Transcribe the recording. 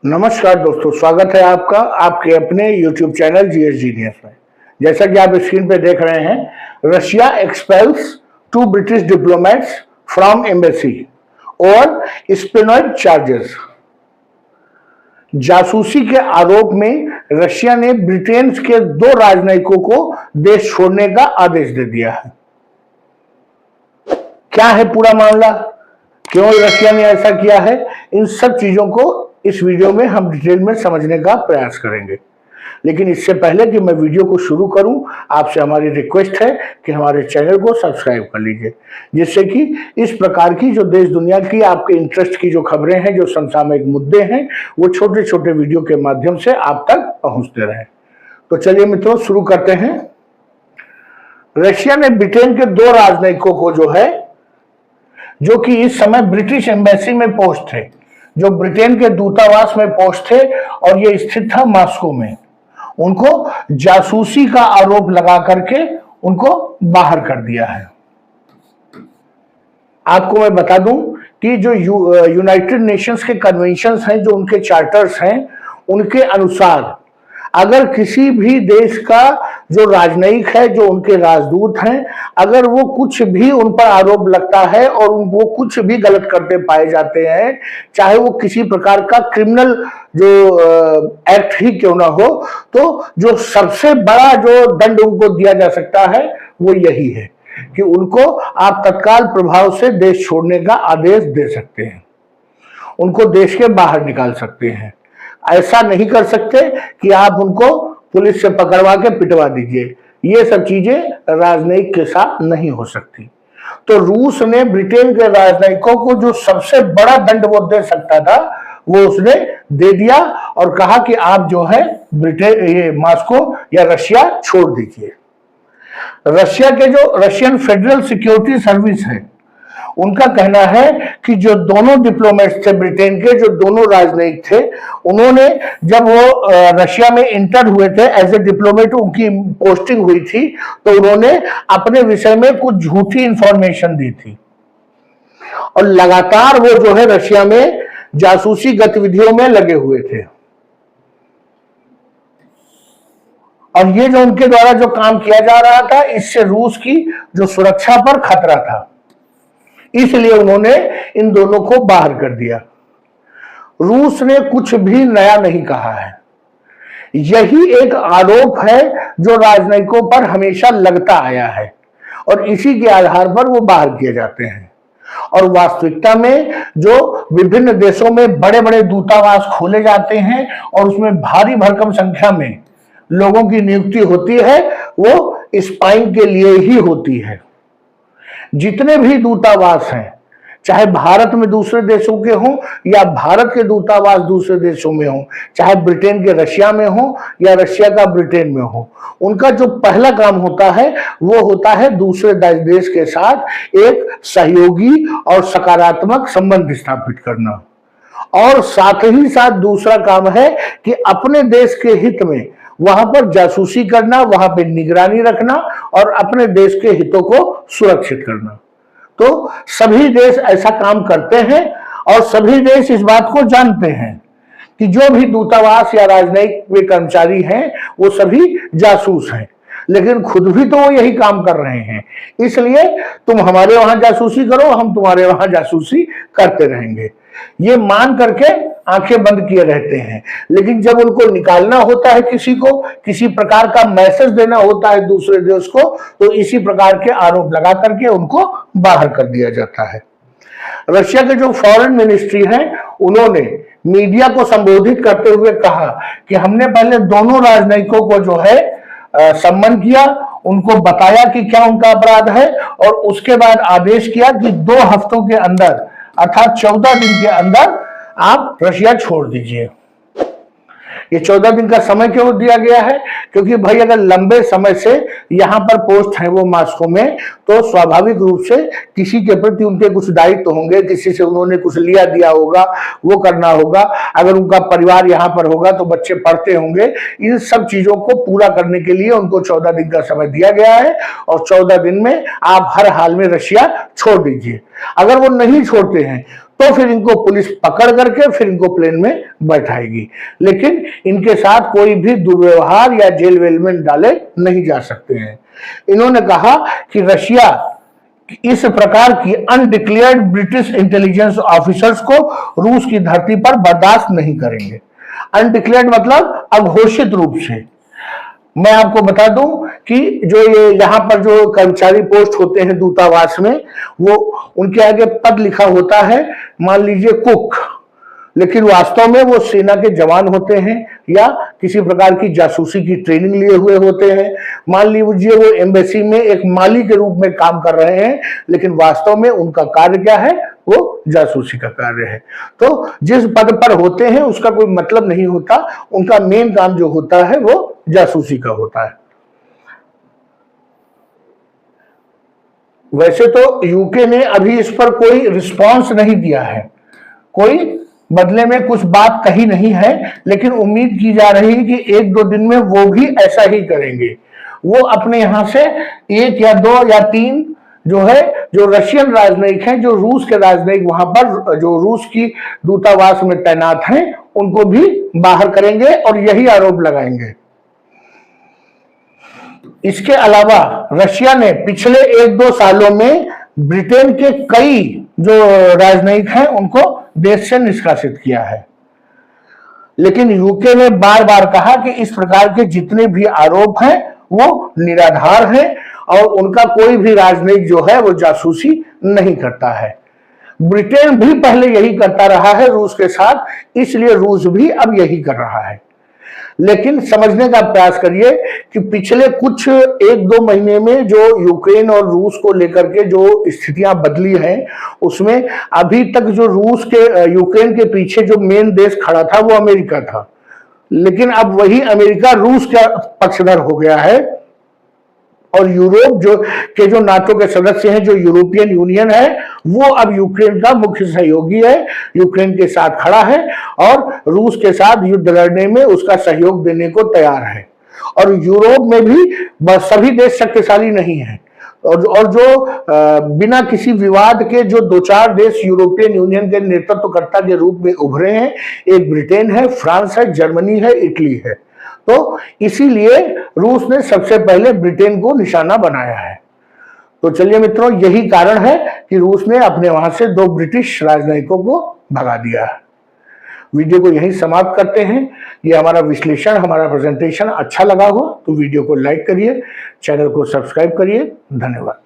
नमस्कार दोस्तों, स्वागत है आपका आपके अपने YouTube चैनल जीएस जीनियस में। जैसा कि आप स्क्रीन पे देख रहे हैं, Russia expels 2 British diplomats from embassy और स्पिनॉइड चार्जेस। जासूसी के आरोप में रशिया ने ब्रिटेन के 2 राजनयिकों को देश छोड़ने का आदेश दे दिया है। क्या है पूरा मामला, क्यों रशिया ने ऐसा किया है, इन सब चीजों को इस वीडियो में हम डिटेल में समझने का प्रयास करेंगे। लेकिन इससे पहले कि मैं वीडियो को शुरू करूं, आपसे हमारी रिक्वेस्ट है कि हमारे चैनल को सब्सक्राइब कर लीजिए, जिससे कि इस प्रकार की जो देश दुनिया की आपके इंटरेस्ट की जो खबरें हैं, जो समसामयिक मुद्दे हैं, वो छोटे छोटे वीडियो के माध्यम से आप तक पहुंचते रहे। तो चलिए मित्रों, शुरू करते हैं। रशिया ने ब्रिटेन के 2 राजनयिकों को जो कि इस समय ब्रिटिश एम्बेसी में पोस्ट थे, जो ब्रिटेन के दूतावास में पोस्ट थे और ये स्थित था मॉस्को में, उनको जासूसी का आरोप लगा करके उनको बाहर कर दिया है। आपको मैं बता दूं कि जो यूनाइटेड नेशंस के कन्वेंशंस हैं, जो उनके चार्टर्स हैं, उनके अनुसार अगर किसी भी देश का जो राजनयिक है, जो उनके राजदूत हैं, अगर वो कुछ भी उन पर आरोप लगता है और वो कुछ भी गलत करते पाए जाते हैं, चाहे वो किसी प्रकार का क्रिमिनल जो एक्ट ही क्यों ना हो, तो जो सबसे बड़ा जो दंड उनको दिया जा सकता है वो यही है कि उनको आप तत्काल प्रभाव से देश छोड़ने का आदेश दे सकते हैं, उनको देश के बाहर निकाल सकते हैं। ऐसा नहीं कर सकते कि आप उनको पुलिस से पकड़वा के पिटवा दीजिए, ये सब चीजें राजनयिक के साथ नहीं हो सकती। तो रूस ने ब्रिटेन के राजनयिकों को जो सबसे बड़ा दंड वो दे सकता था, वो उसने दे दिया और कहा कि आप जो है ब्रिटेन, ये मॉस्को या रशिया छोड़ दीजिए। रशिया के जो रशियन फेडरल सिक्योरिटी सर्विस है, उनका कहना है कि जो दोनों डिप्लोमेट्स थे ब्रिटेन के, जो दोनों राजनयिक थे, उन्होंने जब वो रशिया में इंटर हुए थे एज ए डिप्लोमेट, उनकी पोस्टिंग हुई थी, तो उन्होंने अपने विषय में कुछ झूठी इंफॉर्मेशन दी थी और लगातार वो जो है रशिया में जासूसी गतिविधियों में लगे हुए थे। और ये जो उनके द्वारा जो काम किया जा रहा था, इससे रूस की जो सुरक्षा पर खतरा था, इसलिए उन्होंने इन दोनों को बाहर कर दिया। रूस ने कुछ भी नया नहीं कहा है, यही एक आरोप है जो राजनयिकों पर हमेशा लगता आया है और इसी के आधार पर वो बाहर किए जाते हैं। और वास्तविकता में जो विभिन्न देशों में बड़े बड़े दूतावास खोले जाते हैं और उसमें भारी भरकम संख्या में लोगों की नियुक्ति होती है, वो स्पाइंग के लिए ही होती है। जितने भी दूतावास हैं, चाहे भारत में दूसरे देशों के हों या भारत के दूतावास दूसरे देशों में हों, चाहे ब्रिटेन के रशिया में हो या रशिया का ब्रिटेन में हो, उनका जो पहला काम होता है वो होता है दूसरे देश के साथ एक सहयोगी और सकारात्मक संबंध स्थापित करना। और साथ ही साथ दूसरा काम है कि अपने देश के हित में वहां पर जासूसी करना, वहां पे निगरानी रखना और अपने देश के हितों को सुरक्षित करना। तो सभी देश ऐसा काम करते हैं और सभी देश इस बात को जानते हैं कि जो भी दूतावास या राजनयिक वे कर्मचारी हैं, वो सभी जासूस हैं, लेकिन खुद भी तो वो यही काम कर रहे हैं। इसलिए तुम हमारे वहां जासूसी करो, हम तुम्हारे वहां जासूसी करते रहेंगे, ये मान करके आंखें बंद किए रहते हैं। लेकिन जब उनको निकालना होता है, किसी को किसी प्रकार का मैसेज देना होता है दूसरे देश को, तो इसी प्रकार के आरोप लगा करके उनको बाहर कर दिया जाता है। रशिया के जो फॉरेन मिनिस्ट्री है, उन्होंने मीडिया को संबोधित करते हुए कहा कि हमने पहले दोनों राजनयिकों को जो है सम्मान किया, उनको बताया कि क्या उनका अपराध है और उसके बाद आदेश किया कि 2 हफ्तों के अंदर, अर्थात 14 दिन के अंदर आप रशिया छोड़ दीजिए। ये 14 दिन का समय क्यों दिया गया है? क्योंकि भाई अगर लंबे समय से यहाँ पर पोस्ट है वो मॉस्को में, तो स्वाभाविक रूप से किसी के प्रति उनके कुछ दायित्व होंगे, किसी से उन्होंने कुछ लिया दिया होगा, वो करना होगा। अगर उनका परिवार यहाँ पर होगा तो बच्चे पढ़ते होंगे। इन सब चीजों को पूरा करने के लिए उनको 14 दिन का समय दिया गया है और 14 दिन में आप हर हाल में रशिया छोड़ दीजिए। अगर वो नहीं छोड़ते हैं तो फिर इनको पुलिस पकड़ करके फिर इनको प्लेन में बैठाएगी, लेकिन इनके साथ कोई भी दुर्व्यवहार या जेल वेल में डाले नहीं जा सकते हैं। इन्होंने कहा कि रशिया इस प्रकार की अनडिक्लेयर्ड ब्रिटिश इंटेलिजेंस ऑफिसर्स को रूस की धरती पर बर्दाश्त नहीं करेंगे। अनडिक्लेयर्ड मतलब अघोषित रूप से। मैं आपको बता दूं कि जो ये यहाँ पर जो कर्मचारी पोस्ट होते हैं दूतावास में, वो उनके आगे पद लिखा होता है, मान लीजिए कुक, लेकिन वास्तव में वो सेना के जवान होते हैं या किसी प्रकार की जासूसी की ट्रेनिंग लिए हुए होते हैं। मान लीजिए वो एम्बेसी में एक माली के रूप में काम कर रहे हैं, लेकिन वास्तव में उनका कार्य क्या है, वो जासूसी का कार्य है। तो जिस पद पर होते हैं उसका कोई मतलब नहीं होता, उनका मेन काम जो होता है वो जासूसी का होता है। वैसे तो यूके ने अभी इस पर कोई रिस्पॉन्स नहीं दिया है, कोई बदले में कुछ बात कही नहीं है, लेकिन उम्मीद की जा रही है कि 1-2 दिन में वो भी ऐसा ही करेंगे। वो अपने यहां से 1 या 2 या 3 जो है, जो रशियन राजनयिक हैं, जो रूस के राजनयिक वहां पर जो रूस की दूतावास में तैनात हैं, उनको भी बाहर करेंगे और यही आरोप लगाएंगे। इसके अलावा रशिया ने पिछले 1-2 सालों में ब्रिटेन के कई जो राजनयिक हैं उनको देश से निष्कासित किया है, लेकिन यूके ने बार बार कहा कि इस प्रकार के जितने भी आरोप हैं वो निराधार हैं और उनका कोई भी राजनयिक जो है वो जासूसी नहीं करता है। ब्रिटेन भी पहले यही करता रहा है रूस के साथ, इसलिए रूस भी अब यही कर रहा है। लेकिन समझने का प्रयास करिए कि पिछले कुछ 1-2 महीने में जो यूक्रेन और रूस को लेकर के जो स्थितियां बदली हैं, उसमें अभी तक जो रूस के यूक्रेन के पीछे जो मेन देश खड़ा था वो अमेरिका था, लेकिन अब वही अमेरिका रूस का पक्षधर हो गया है और यूरोप जो नाटो के सदस्य हैं, जो यूरोपियन यूनियन है, वो अब यूक्रेन का मुख्य सहयोगी है, यूक्रेन के साथ खड़ा है और रूस के साथ युद्ध लड़ने में उसका सहयोग देने को तैयार है। और यूरोप में भी सभी देश शक्तिशाली नहीं है और जो बिना किसी विवाद के जो 2-4 देश यूरोपियन यूनियन के नेतृत्वकर्ता के रूप में उभरे हैं, एक ब्रिटेन है, फ्रांस है, जर्मनी है, इटली है। तो इसीलिए रूस ने सबसे पहले ब्रिटेन को निशाना बनाया है। तो चलिए मित्रों, यही कारण है कि रूस ने अपने वहां से 2 ब्रिटिश राजनयिकों को भगा दिया है। वीडियो को यहीं समाप्त करते हैं। ये हमारा विश्लेषण, हमारा प्रेजेंटेशन अच्छा लगा हो तो वीडियो को लाइक करिए, चैनल को सब्सक्राइब करिए। धन्यवाद।